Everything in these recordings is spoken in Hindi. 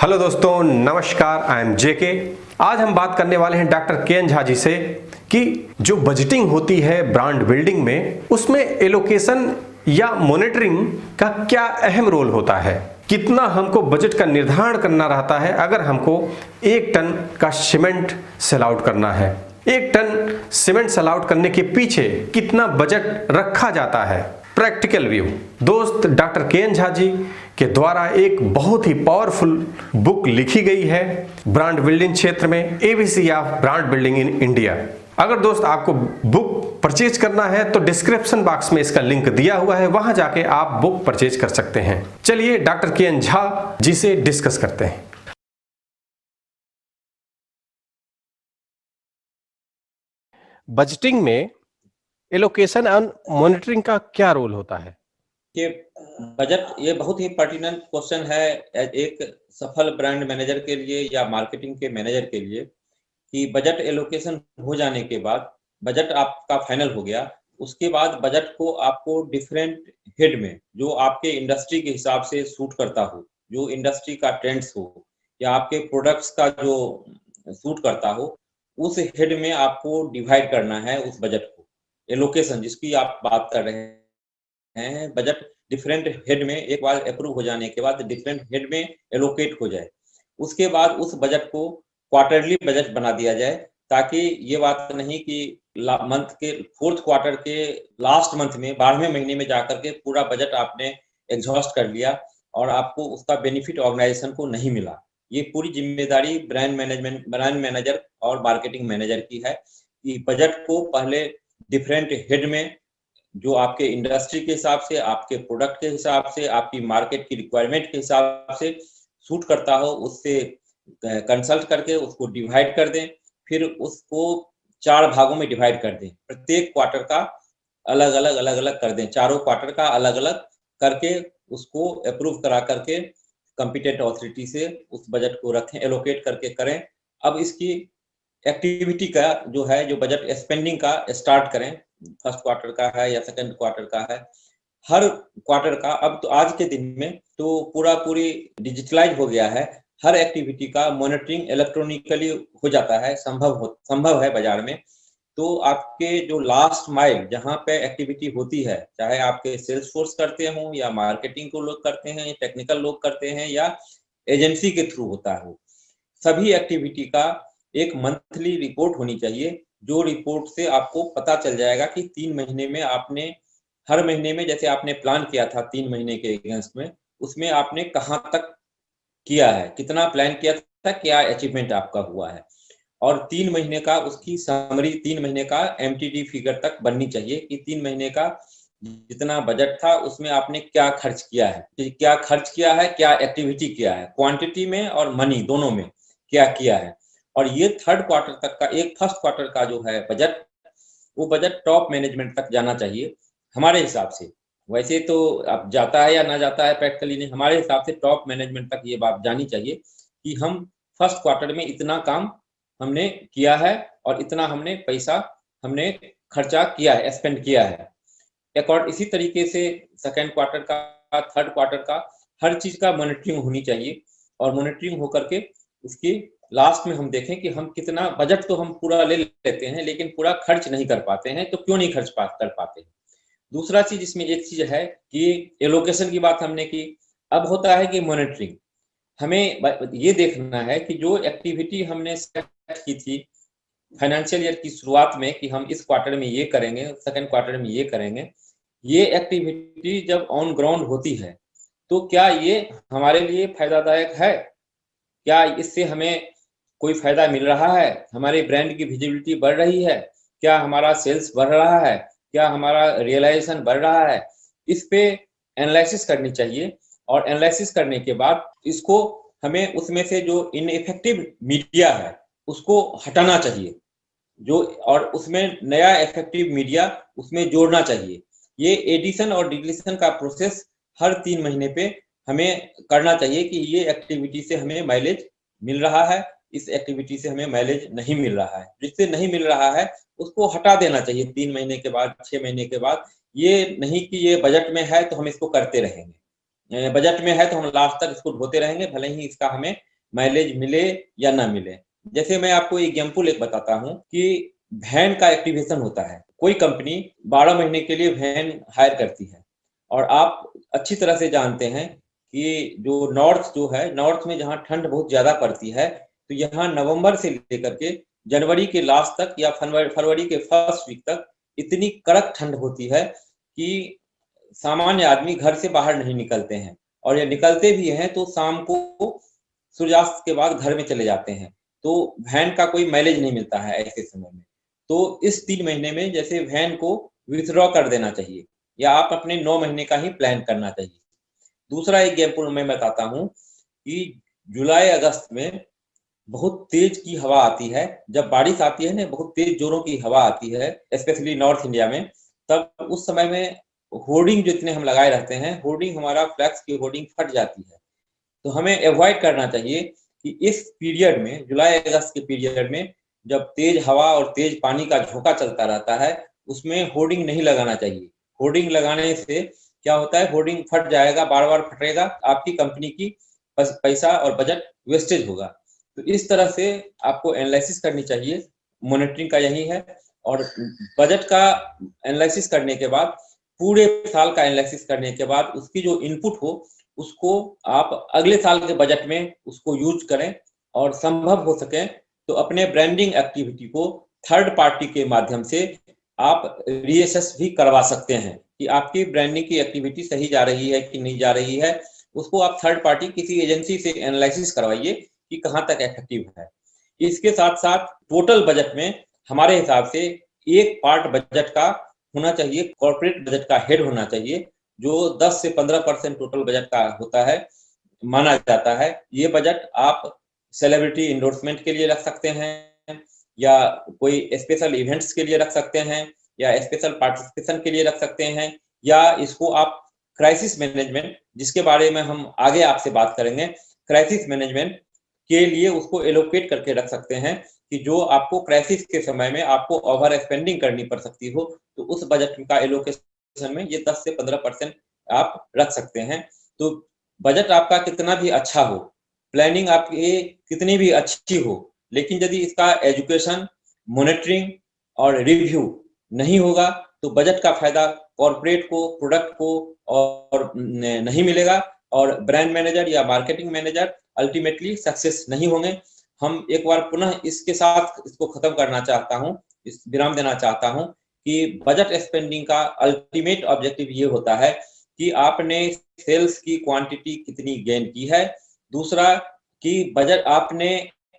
हेलो दोस्तों, नमस्कार। आई एम जेके। आज हम बात करने वाले हैं डॉक्टर के एन झा जी से कि जो बजटिंग होती है ब्रांड बिल्डिंग में, उसमें एलोकेशन या मॉनिटरिंग का क्या अहम रोल होता है। कितना हमको बजट का निर्धारण करना रहता है अगर हमको 1 टन का सीमेंट सेल आउट करना है। 1 टन सीमेंट सेल आउट करने के पीछे कितना बजट रखा जाता है। Practical view. दोस्त डॉक्टर के एन झा जी के द्वारा एक बहुत ही पावरफुल बुक लिखी गई है ब्रांड बिल्डिंग क्षेत्र में, ABC of brand building in India. अगर दोस्त आपको बुक परचेज करना है तो डिस्क्रिप्शन बॉक्स में इसका लिंक दिया हुआ है, वहां जाके आप बुक परचेज कर सकते हैं। चलिए डॉक्टर के एन झा जी से डिस्कस करते हैं। बजटिंग में एलोकेशन एंड मॉनिटरिंग का क्या रोल होता है? कि बजट ये बहुत ही पर्टिनेंट क्वेश्चन है एक सफल ब्रांड मैनेजर के लिए या मार्केटिंग के मैनेजर के लिए कि बजट एलोकेशन हो जाने के बाद बजट आपका फाइनल हो गया, उसके बाद बजट को आपको डिफरेंट हेड में जो आपके इंडस्ट्री के हिसाब से सूट करता हो, जो इंडस्ट्री का ट्रेंड्स हो या आपके प्रोडक्ट्स का जो सूट करता हो, उस हेड में आपको डिवाइड करना है उस बजट को। एलोकेशन जिसकी आप बात कर रहे हैं, बजट डिफरेंट हेड में एक बार अप्रूव हो जाने के बाद डिफरेंट हेड में एलोकेट हो जाए। उसके बाद उस बजट को क्वार्टरली बजट बना दिया जाए, ताकि ये बात नहीं कि मंथ के 4th क्वार्टर के लास्ट मंथ में 12वें महीने में जाकर के पूरा बजट आपने एग्जॉस्ट कर लिया और आपको उसका बेनिफिट ऑर्गेनाइजेशन को नहीं मिला। ये पूरी जिम्मेदारी ब्रांड मैनेजर और मार्केटिंग मैनेजर की है कि बजट को पहले डिफरेंट हेड में जो आपके इंडस्ट्री के हिसाब से, आपके प्रोडक्ट के हिसाब से, आपकी मार्केट की रिक्वायरमेंट के हिसाब से सूट करता हो, उससे कंसल्ट करके उसको डिवाइड कर दें। फिर उसको 4 भागों में डिवाइड कर दें। प्रत्येक क्वार्टर का अलग-अलग कर दें। चारों क्वार्टर का अलग-अलग करके उसको अप्रूव करा करके कॉम्पिटेंट अथॉरिटी से उस बजट को रखें, एलोकेट करके करें। अब इसकी एक्टिविटी का जो है, जो बजट स्पेंडिंग का स्टार्ट करें। फर्स्ट क्वार्टर का है या सेकंड क्वार्टर का है, हर क्वार्टर का। अब तो आज के दिन में तो पूरी डिजिटलाइज हो गया है। हर एक्टिविटी का मॉनिटरिंग इलेक्ट्रॉनिकली हो जाता है, संभव है बाजार में। तो आपके जो लास्ट माइल जहाँ पे एक्टिविटी होती है, चाहे आपके सेल्स फोर्स करते हों या मार्केटिंग को लोग करते हैं या टेक्निकल लोग करते हैं या एजेंसी के थ्रू होता हो, सभी एक्टिविटी का एक मंथली रिपोर्ट होनी चाहिए। जो रिपोर्ट से आपको पता चल जाएगा कि 3 महीने में आपने, हर महीने में जैसे आपने प्लान किया था 3 महीने के अगेंस्ट में, उसमें आपने कहाँ तक किया है, कितना प्लान किया था, क्या अचीवमेंट आपका हुआ है। और 3 महीने का उसकी समरी, 3 महीने का एमटीडी फिगर तक बननी चाहिए कि 3 महीने का जितना बजट था उसमें आपने क्या खर्च किया है, क्या एक्टिविटी किया है, क्वांटिटी में और मनी दोनों में क्या किया है। और ये 3rd क्वार्टर तक का, एक फर्स्ट क्वार्टर का जो है बजट, वो बजट टॉप मैनेजमेंट तक जाना चाहिए हमारे हिसाब से। वैसे तो अब जाता है या ना जाता है प्रैक्टिकली नहीं, हमारे हिसाब से टॉप मैनेजमेंट तक ये बात जानी चाहिए कि हम फर्स्ट क्वार्टर में इतना काम हमने किया है और इतना हमने पैसा हमने खर्चा किया है, स्पेंड किया है। इसी तरीके से सेकंड क्वार्टर का, 3rd क्वार्टर का, हर चीज का मॉनिटरिंग होनी चाहिए। और मॉनिटरिंग होकर के उसकी लास्ट में हम देखें कि हम कितना बजट तो हम पूरा ले लेते हैं लेकिन पूरा खर्च नहीं कर पाते हैं, तो क्यों नहीं कर पाते हैं। दूसरा चीज इसमें एक चीज है कि एलोकेशन की बात हमने की, अब होता है कि मॉनिटरिंग। हमें ये देखना है कि जो एक्टिविटी हमने सेट की थी फाइनेंशियल ईयर की शुरुआत में कि हम इस क्वार्टर में ये करेंगे, सेकंड क्वार्टर में ये करेंगे, ये एक्टिविटी जब ऑन ग्राउंड होती है तो क्या ये हमारे लिए फायदादायक है, क्या इससे हमें कोई फायदा मिल रहा है, हमारे ब्रांड की विजिबिलिटी बढ़ रही है, क्या हमारा सेल्स बढ़ रहा है, क्या हमारा रियलाइजेशन बढ़ रहा है। इस पे एनालिसिस करनी चाहिए और एनालिसिस करने के बाद इसको हमें उसमें से जो इनइफेक्टिव मीडिया है उसको हटाना चाहिए, जो और उसमें नया इफेक्टिव मीडिया उसमें जोड़ना चाहिए। ये एडिशन और डिलीशन का प्रोसेस हर 3 महीने पे हमें करना चाहिए कि ये एक्टिविटी से हमें माइलेज मिल रहा है, इस एक्टिविटी से हमें माइलेज नहीं मिल रहा है। जिससे नहीं मिल रहा है उसको हटा देना चाहिए 3 महीने के बाद, 6 महीने के बाद। ये नहीं कि ये बजट में है तो हम इसको करते रहेंगे, बजट में है तो हम लास्ट तक इसको ढोते रहेंगे, भले ही इसका हमें माइलेज मिले या ना मिले। जैसे मैं आपको एग्जाम्पल एक बताता हूँ कि वैन का एक्टिवेशन होता है। कोई कंपनी 12 महीने के लिए वैन हायर करती है और आप अच्छी तरह से जानते हैं कि जो है नॉर्थ में जहाँ ठंड बहुत ज़्यादा पड़ती है, तो यहाँ नवंबर से लेकर के जनवरी के लास्ट तक या फरवरी के फर्स्ट वीक तक इतनी कड़क ठंड होती है कि सामान्य आदमी घर से बाहर नहीं निकलते हैं और ये निकलते भी हैं तो शाम को सूर्यास्त के बाद घर में चले जाते हैं। तो वैन का कोई माइलेज नहीं मिलता है ऐसे समय में। तो इस 3 महीने में जैसे वैन को विथड्रॉ कर देना चाहिए या आप अपने 9 महीने का ही प्लान करना चाहिए। दूसरा एग्जाम्पल मैं बताता हूँ कि जुलाई-अगस्त में बहुत तेज की हवा आती है। जब बारिश आती है ना, बहुत तेज जोरों की हवा आती है, स्पेशली नॉर्थ इंडिया में, तब उस समय में होर्डिंग जितने हम लगाए रहते हैं, होर्डिंग हमारा फ्लैक्स की होर्डिंग फट जाती है। तो हमें अवॉइड करना चाहिए कि इस पीरियड में, जुलाई-अगस्त के पीरियड में, जब तेज हवा और तेज पानी का झोंका चलता रहता है, उसमें होर्डिंग नहीं लगाना चाहिए। होर्डिंग लगाने से क्या होता है, होर्डिंग फट जाएगा, बार-बार फटेगा, आपकी कंपनी की पैसा और बजट वेस्टेज होगा। तो इस तरह से आपको एनालिसिस करनी चाहिए, मॉनिटरिंग का यही है। और बजट का एनालिसिस करने के बाद, पूरे साल का एनालिसिस करने के बाद, उसकी जो इनपुट हो, उसको आप अगले साल के बजट में उसको यूज करें और संभव हो सके तो अपने ब्रांडिंग एक्टिविटी को थर्ड पार्टी के माध्यम से आप रीअसेस भी करवा सकते हैं कि आपकी ब्रांडिंग की एक्टिविटी सही जा रही है कि नहीं जा रही है। उसको आप थर्ड पार्टी किसी एजेंसी से एनालिसिस करवाइए कि कहाँ तक इफेक्टिव है। इसके साथ-साथ टोटल बजट में हमारे हिसाब से एक पार्ट बजट का होना चाहिए, कॉर्पोरेट बजट का हेड होना चाहिए, जो 10 से 15% टोटल बजट का होता है, माना जाता है। ये बजट आप सेलिब्रिटी एंडोर्समेंट के लिए रख सकते हैं या कोई स्पेशल इवेंट्स के लिए रख सकते हैं या स्पेशल पार्टिसिपेशन के लिए रख सकते हैं या इसको आप क्राइसिस मैनेजमेंट, जिसके बारे में हम आगे आपसे बात करेंगे, क्राइसिस मैनेजमेंट के लिए उसको एलोकेट करके रख सकते हैं कि जो आपको क्राइसिस के समय में आपको ओवर स्पेंडिंग करनी पड़ सकती हो, तो उस बजट का एलोकेशन में ये 10 से 15% आप रख सकते हैं। तो बजट आपका कितना भी अच्छा हो, प्लानिंग आपकी कितनी भी अच्छी हो, लेकिन यदि इसका एजुकेशन, मॉनिटरिंग और रिव्यू नहीं होगा, तो बजट का फायदा कॉर्पोरेट को, प्रोडक्ट को और नहीं मिलेगा और ब्रांड मैनेजर या मार्केटिंग मैनेजर अल्टीमेटली सक्सेस नहीं होंगे। हम एक बार पुनः इसके साथ इसको खत्म करना चाहता हूँ, इस विराम देना चाहता हूँ कि बजट स्पेंडिंग का अल्टीमेट ऑब्जेक्टिव ये होता है कि आपने सेल्स की क्वांटिटी कितनी गेन की है। दूसरा कि बजट आपने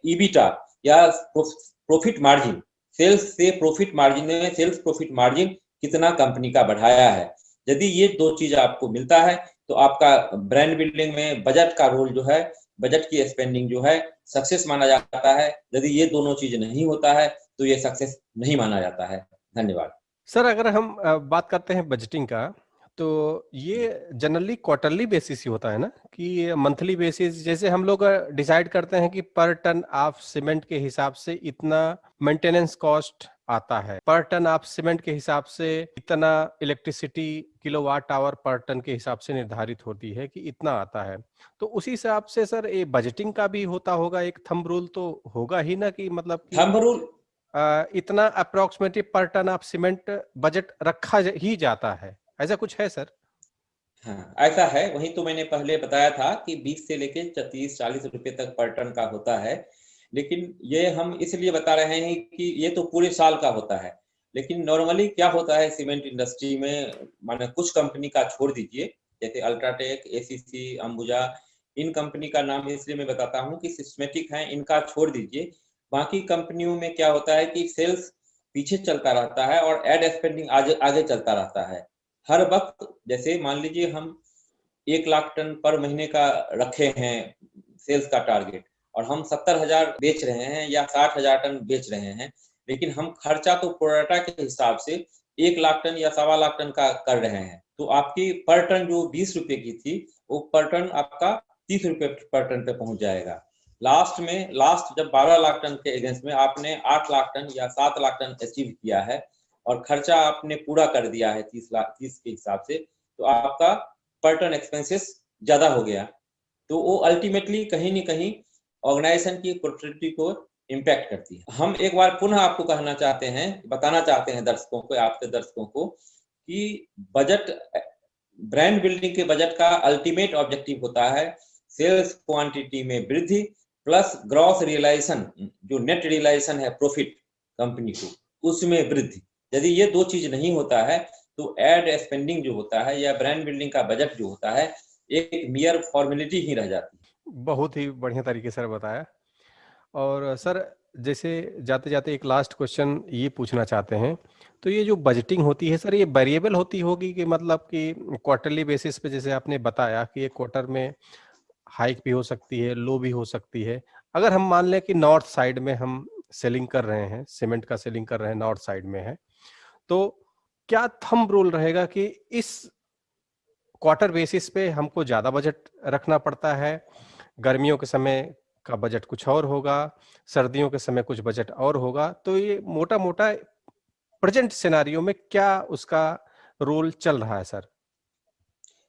ईबिटा या प्रॉफिट मार्जिन, सेल्स से प्रॉफिट मार्जिन में सेल्स प्रॉफिट मार्जिन कितना कंपनी का बढ़ाया है। यदि ये 2 चीज आपको मिलता है तो आपका ब्रांड बिल्डिंग में बजट का रोल जो है, बजट की स्पेंडिंग जो है, सक्सेस माना जाता है। यदि ये दोनों चीज नहीं होता है तो ये सक्सेस नहीं माना जाता है। धन्यवाद। सर, अगर हम बात करते हैं बजटिंग का, तो ये जनरली क्वार्टरली बेसिस ही होता है ना कि मंथली बेसिस? जैसे हम लोग डिसाइड करते हैं कि पर टन ऑफ सीमेंट के हिसाब से इतना मेंटेनेंस कॉस्ट आता है, पर टन ऑफ सीमेंट के हिसाब से इतना इलेक्ट्रिसिटी किलोवाट आवर पर टन के हिसाब से निर्धारित होती है कि इतना आता है। तो उसी हिसाब से सर ये बजटिंग का भी होता होगा, एक थंब रूल तो होगा ही ना कि मतलब कि थंब रूल इतना अप्रोक्सीमेटली पर टन ऑफ सीमेंट बजट रखा ही जाता है, ऐसा कुछ है सर? हाँ, ऐसा है। वही तो मैंने पहले बताया था कि 20 से लेके 30-40 रुपए तक पर टन का होता है। लेकिन ये हम इसलिए बता रहे हैं कि ये तो पूरे साल का होता है। लेकिन नॉर्मली क्या होता है सीमेंट इंडस्ट्री में, माने कुछ कंपनी का छोड़ दीजिए, जैसे अल्ट्राटेक, एसीसी, अंबुजा, इन कंपनी का नाम इसलिए मैं बताता हूँ कि सिस्टेमेटिक है, इनका छोड़ दीजिए। बाकी कंपनियों में क्या होता है कि सेल्स पीछे चलता रहता है और एड स्पेंडिंग आगे आगे चलता रहता है। हर वक्त जैसे मान लीजिए हम 1 लाख टन पर महीने का रखे हैं सेल्स का टारगेट और हम 70,000 बेच रहे हैं या 60,000 टन बेच रहे हैं, लेकिन हम खर्चा तो प्रोराटा के हिसाब से 1 लाख टन या 1.25 लाख टन का कर रहे हैं। तो आपकी पर टन जो 20 रुपए की थी, वो पर टन आपका 30 रुपए पर टन पे पहुंच जाएगा। लास्ट जब 12 लाख टन के अगेंस्ट में आपने 8 लाख टन या 7 लाख टन अचीव किया है और खर्चा आपने पूरा कर दिया है 30 के हिसाब से, तो आपका पर टन एक्सपेंसेस ज्यादा हो गया। तो वो अल्टीमेटली कहीं न कहीं ऑर्गेनाइजेशन की प्रोडक्टिविटी को इम्पैक्ट करती है। हम एक बार पुनः आपको बताना चाहते हैं दर्शकों को, आपके दर्शकों को, कि बजट, ब्रांड बिल्डिंग के बजट का अल्टीमेट ऑब्जेक्टिव होता है सेल्स क्वांटिटी में वृद्धि प्लस ग्रॉस रियलाइजेशन, जो नेट रियलाइजेशन है प्रॉफिट कंपनी को, उसमें वृद्धि। यदि ये दो चीज नहीं होता है तो एड स्पेंडिंग जो होता है या ब्रांड बिल्डिंग का बजट जो होता है एक मियर फॉर्मेलिटी ही रह जाती है। बहुत ही बढ़िया तरीके से बताया। और सर, जैसे जाते-जाते एक लास्ट क्वेश्चन ये पूछना चाहते हैं, तो ये जो बजटिंग होती है सर, ये वेरिएबल होती होगी कि मतलब कि क्वार्टरली बेसिस पे, जैसे आपने बताया कि एक क्वार्टर में हाइक भी हो सकती है, लो भी हो सकती है। अगर हम मान लें कि नॉर्थ साइड में हम सेलिंग कर रहे हैं, सीमेंट का सेलिंग कर रहे हैं, नॉर्थ साइड में है, तो क्या थंब रूल रहेगा कि इस क्वार्टर बेसिस पे हमको ज़्यादा बजट रखना पड़ता है, गर्मियों के समय का बजट कुछ और होगा, सर्दियों के समय कुछ बजट और होगा, तो ये मोटा-मोटा प्रेजेंट सिनेरियो में क्या उसका रोल चल रहा है सर?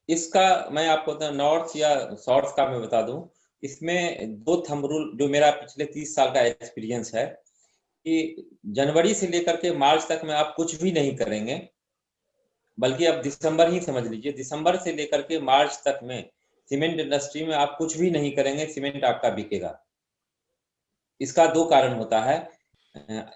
इसका मैं आपको नॉर्थ या साउथ का मैं बता दूं, इसमें दो थंब रूल जो मेरा पिछले 30 साल का एक्सपीरियंस है कि जनवरी से लेकर के मार्च तक में आप कुछ भी नहीं करेंगे, बल्कि अब दिसंबर ही समझ लीजिए, दिसंबर से लेकर के मार्च तक में सीमेंट इंडस्ट्री में आप कुछ भी नहीं करेंगे, सीमेंट आपका बिकेगा। इसका दो कारण होता है,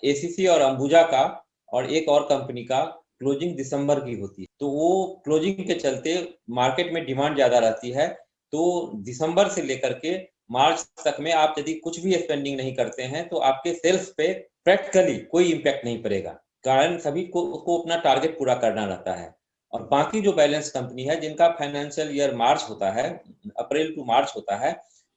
एसीसी और अंबुजा का और एक और कंपनी का क्लोजिंग दिसंबर की होती है, तो वो क्लोजिंग के चलते मार्केट में डिमांड ज्यादा रहती है, तो दिसंबर से लेकर के मार्च तक में आप यदि कुछ भी स्पेंडिंग नहीं करते हैं तो आपके सेल्स पे प्रैक्टिकली कोई इम्पैक्ट नहीं पड़ेगा, कारण सभी को अपना टारगेट पूरा करना रहता है। और बाकी जो बैलेंस कंपनी है जिनका फाइनेंशियल ईयर मार्च होता है, अप्रैल टू मार्च होता है,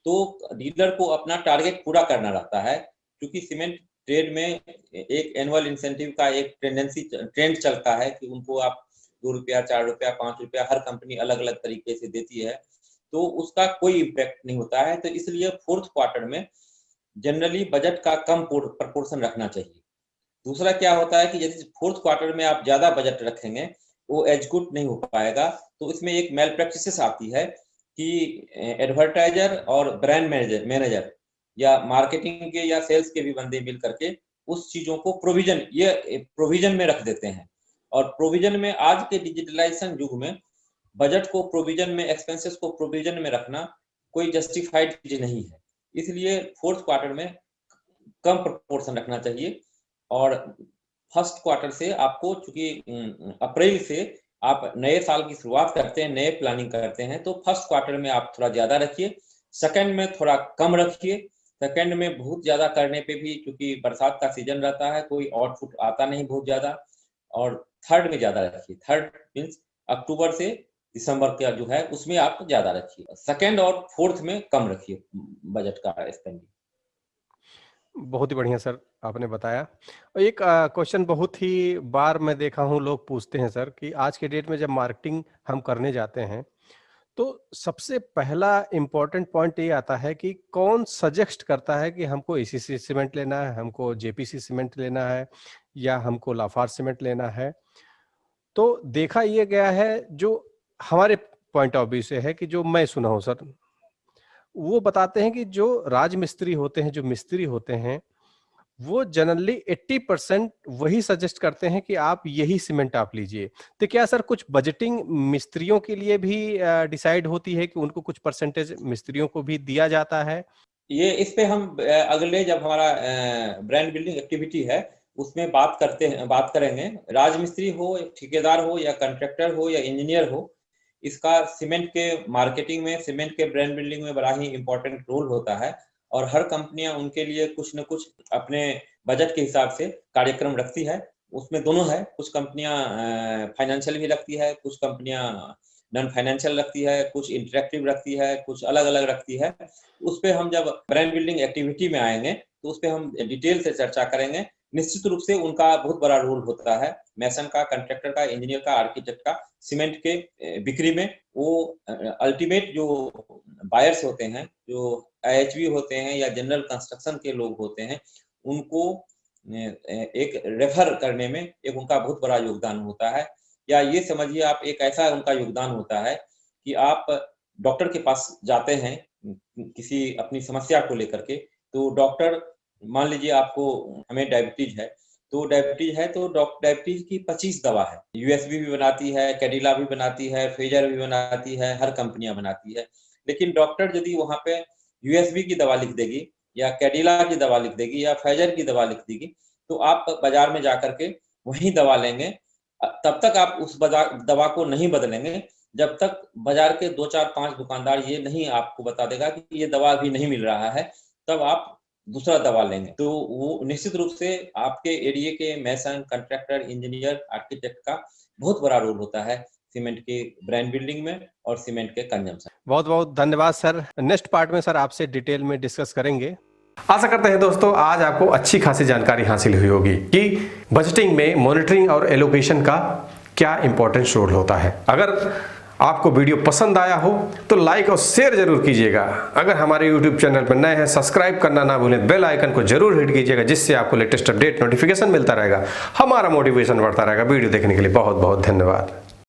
तो डीलर को अपना टारगेट पूरा करना रहता है, क्योंकि सीमेंट ट्रेड में एक एनुअल इंसेंटिव का एक ट्रेंड चलता है कि उनको आप 2 रुपया, 4 रुपया, 5 रुपया हर कंपनी अलग-अलग तरीके से देती है, तो उसका कोई इम्पैक्ट नहीं होता है। तो इसलिए फोर्थ क्वार्टर में जनरली बजट का कम प्रपोर्शन रखना चाहिए। दूसरा क्या होता है कि यदि फोर्थ क्वार्टर में आप ज्यादा बजट रखेंगे, वो एग्जीक्यूट नहीं हो पाएगा, तो इसमें एक मेल प्रैक्टिसेस आती है कि एडवर्टाइजर और ब्रांड मैनेजर या मार्केटिंग के या सेल्स के भी बंदे मिल करके उस चीजों को प्रोविजन में रख देते हैं। और प्रोविजन में आज के डिजिटलाइजेशन युग में बजट को प्रोविजन में, एक्सपेंसेस को प्रोविजन में रखना कोई जस्टिफाइड चीज नहीं है। इसलिए फोर्थ क्वार्टर में कम प्रपोर्शन रखना चाहिए। और फर्स्ट क्वार्टर से आपको, चूंकि अप्रैल से आप नए साल की शुरुआत करते हैं, नए प्लानिंग करते हैं, तो फर्स्ट क्वार्टर में आप थोड़ा ज्यादा रखिए, सेकंड में थोड़ा कम रखिए। सेकंड में बहुत ज्यादा करने पे भी, क्योंकि बरसात का सीजन रहता है, कोई आउटपुट आता नहीं बहुत ज्यादा। और थर्ड में ज्यादा रखिए, थर्ड मीन्स अक्टूबर से दिसंबर का जो है उसमें आप ज्यादा रखिए, सेकंड और फोर्थ में कम रखिए बजट का स्पेंडिंग। बहुत ही बढ़िया सर, आपने बताया। और एक क्वेश्चन बहुत ही बार मैं देखा हूँ लोग पूछते हैं सर, कि आज के डेट में जब मार्केटिंग हम करने जाते हैं, तो सबसे पहला इम्पोर्टेंट पॉइंट ये आता है कि कौन सजेस्ट करता है कि हमको एसीसी सीमेंट लेना है, हमको जेपीसी सीमेंट लेना है, या हमको लाफार्ज सीमेंट लेना है। तो देखा ये गया है, जो हमारे पॉइंट ऑफ व्यू से है, कि जो मैं सुना हूँ सर, वो बताते हैं कि जो राजमिस्त्री होते हैं, जो मिस्त्री होते हैं, वो जनरली 80% वही सजेस्ट करते हैं कि आप यही सीमेंट आप लीजिए। तो क्या सर कुछ बजटिंग मिस्त्रियों के लिए भी डिसाइड होती है कि उनको कुछ परसेंटेज मिस्त्रियों को भी दिया जाता है? ये इस पे हम अगले जब हमारा ब्रांड बिल्डिंग एक्टिविटी है उसमें बात करेंगे। राजमिस्त्री हो, ठेकेदार हो या कॉन्ट्रैक्टर हो या इंजीनियर हो, इसका सीमेंट के मार्केटिंग में, सीमेंट के ब्रांड बिल्डिंग में बड़ा ही इंपॉर्टेंट रोल होता है। और हर कंपनियां उनके लिए कुछ न कुछ अपने बजट के हिसाब से कार्यक्रम रखती है। उसमें दोनों है, कुछ कंपनियां फाइनेंशियल भी रखती है, कुछ कंपनियां नॉन फाइनेंशियल रखती है, कुछ इंटरेक्टिव रखती है, कुछ अलग अलग रखती है। उस पे हम जब ब्रांड बिल्डिंग एक्टिविटी में आएंगे तो उस पे हम डिटेल से चर्चा करेंगे। निश्चित रूप से उनका बहुत बड़ा रोल होता है, मैसन का, कंट्रैक्टर का, इंजीनियर का, आर्किटेक्ट का, सीमेंट के बिक्री में। वो अल्टीमेट जो बायर्स होते हैं, जो आईएचबी होते हैं या जनरल कंस्ट्रक्शन के लोग होते हैं, उनको एक रेफर करने में एक उनका बहुत बड़ा योगदान होता है। या ये समझिए आप, एक ऐसा उनका योगदान होता है कि आप डॉक्टर के पास जाते हैं किसी अपनी समस्या को लेकर के, तो डॉक्टर, मान लीजिए आपको, हमें डायबिटीज है, तो डायबिटीज की 25 दवा है। यूएसबी भी बनाती है, कैडिला भी बनाती है, फेजर भी बनाती है, हर कंपनियां बनाती है। लेकिन डॉक्टर यदि वहां पे यूएसबी की दवा लिख देगी या कैडिला की दवा लिख देगी या फाइजर की दवा लिख देगी, तो आप बाजार में जाकर के वही दवा लेंगे। तब तक आप उस दवा को नहीं बदलेंगे जब तक बाजार के 2, 4, 5 दुकानदार ये नहीं आपको बता देगा कि ये दवा अभी नहीं मिल रहा है, तब आप दूसरा दवा लेंगे। तो वो निश्चित रूप से आपके एरिया के मैसन, कंट्रैक्टर, इंजीनियर, आर्किटेक्ट का बहुत बड़ा रोल होता है सीमेंट के ब्रांड बिल्डिंग में और सीमेंट के कंजम्पशन। बहुत बहुत धन्यवाद सर। नेक्स्ट पार्ट में सर आपसे डिटेल में डिस्कस करेंगे। आशा करते हैं दोस्तों आज आपको अच्छी खासी जानकारी हासिल हुई होगी कि बजटिंग में मॉनिटरिंग और एलोकेशन का क्या इंपॉर्टेंस रोल होता है। अगर आपको वीडियो पसंद आया हो तो लाइक और शेयर जरूर कीजिएगा। अगर हमारे YouTube चैनल पर नए हैं, सब्सक्राइब करना ना भूलें, बेल आइकन को जरूर हिट कीजिएगा, जिससे आपको लेटेस्ट अपडेट नोटिफिकेशन मिलता रहेगा, हमारा मोटिवेशन बढ़ता रहेगा। वीडियो देखने के लिए बहुत बहुत धन्यवाद।